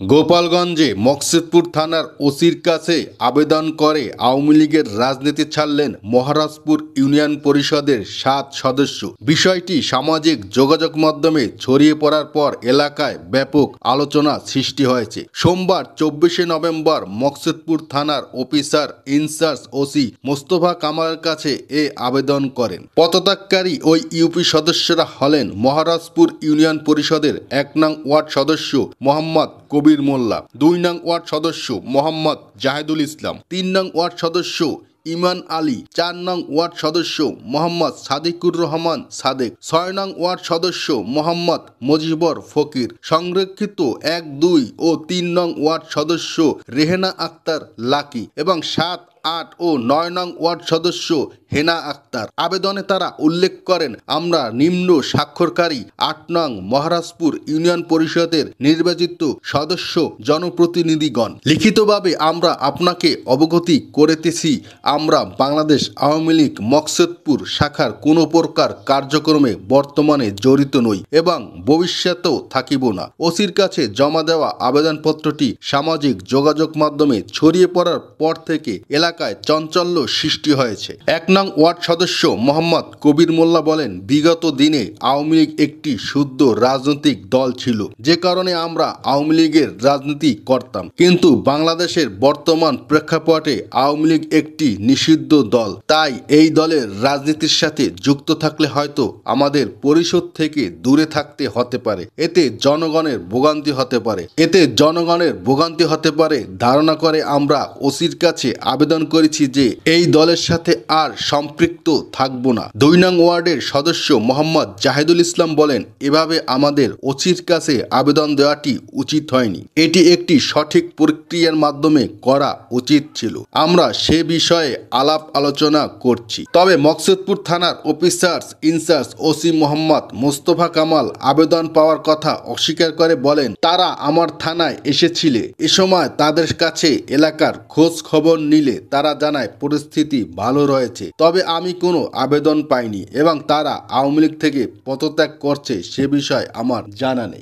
গোপালগঞ্জে মকসুদপুর থানার ওসির কাছে আবেদন করে আওয়ামী লীগের রাজনীতি ছাড়লেন মহারাজপুর ইউনিয়ন পরিষদের ৭ সদস্য। বিষয়টি সামাজিক যোগাযোগ মাধ্যমে ছড়িয়ে পড়ার পর এলাকায় ব্যাপক আলোচনা সৃষ্টি হয়েছে। সোমবার ২৪শে নভেম্বর মকসুদপুর থানার অফিসার ইনচার্জ ওসি মোস্তফা কামালের কাছে এ আবেদন করেন। পদত্যাগকারী ওই ইউপি সদস্যরা হলেন মহারাজপুর ইউনিয়ন পরিষদের ১ নং ওয়ার্ড সদস্য মোহাম্মদ কবির মোল্লা, ২ নং ওয়ার্ড সদস্য মোহাম্মদ জাহেদুল ইসলাম, ৩ নং ওয়ার্ড সদস্য ইমান আলী, ৪ নং ওয়ার্ড সদস্য মোহাম্মদ সাদিকুর রহমান সাদেক, ৬ নং ওয়ার্ড সদস্য মোহাম্মদ মজিবর ফকির, সংরক্ষিত ১, ২ ও ৩ নং ওয়ার্ড সদস্য রেহেনা আক্তার লাকি এবং ৭, ৮ ও ৯ নং ওয়ার্ড সদস্য হেনা আক্তার। আবেদনে তারা উল্লেখ করেন, আমরা নিম্ন স্বাক্ষরকারী ৮ নং মহারাজপুর ইউনিয়ন পরিষদের নির্বাচিত সদস্য জনপ্রতিনিধিগণ লিখিতভাবে আমরা আপনাকে অবগতি করিতেছি, আমরা বাংলাদেশ আওয়ামী লীগ মকসুদপুর শাখার কোনো প্রকার কার্যক্রমে বর্তমানে জড়িত নই এবং ভবিষ্যতেও থাকিব না। ওসির কাছে জমা দেওয়া আবেদনপত্রটি সামাজিক যোগাযোগ মাধ্যমে ছড়িয়ে পড়ার পর থেকে এলাকায় চাঞ্চল্য সৃষ্টি হয়েছে। ১ নং ওয়ার্ড সদস্য মোহাম্মদ কবির মোল্লা বলেন, বিগত দিনে আওয়ামী লীগ একটি শুদ্ধ রাজনৈতিক দল ছিল, যে কারণে আমরা আওয়ামী লীগের রাজনীতি করতাম। কিন্তু বাংলাদেশের বর্তমান প্রেক্ষাপটে আওয়ামী লীগ একটি নিষিদ্ধ দল, তাই এই দলের রাজনীতির সাথে যুক্ত থাকলে হয়তো আমাদের পরিষদ থেকে দূরে থাকতে হতে পারে। এতে জনগণের ভোগান্তি হতে পারে ধারণা করে আমরা ওসির কাছে আবেদন করেছি যে এই দলের সাথে আর সম্পৃক্ত থাকব না। ২ নং ওয়ার্ডের সদস্য মোহাম্মদ জাহেদুল ইসলাম বলেন, এভাবে আমাদের ওসির কাছে আবেদন দেওয়াটি উচিত হয়নি, এটি একটি সঠিক প্রক্রিয়ার মাধ্যমে করা উচিত ছিল। আমরা সে বিষয়ে আলাপ আলোচনা করছি। তবে মকসুদপুর থানার officer in charge OC Mohammad Mostafa Kamal আবেদন পাওয়ার কথা অস্বীকার করে বলেন, তারা আমার থানায় এসেছিল, এ সময় তাদের কাছে এলাকার খোঁজ খবর নিলে তারা জানায় পরিস্থিতি ভালো রয়েছে, তবে আমি কোনো আবেদন পাইনি এবং তারা আওয়ামী লীগ থেকে পদত্যাগ করছে সে বিষয়ে আমার জানা নেই।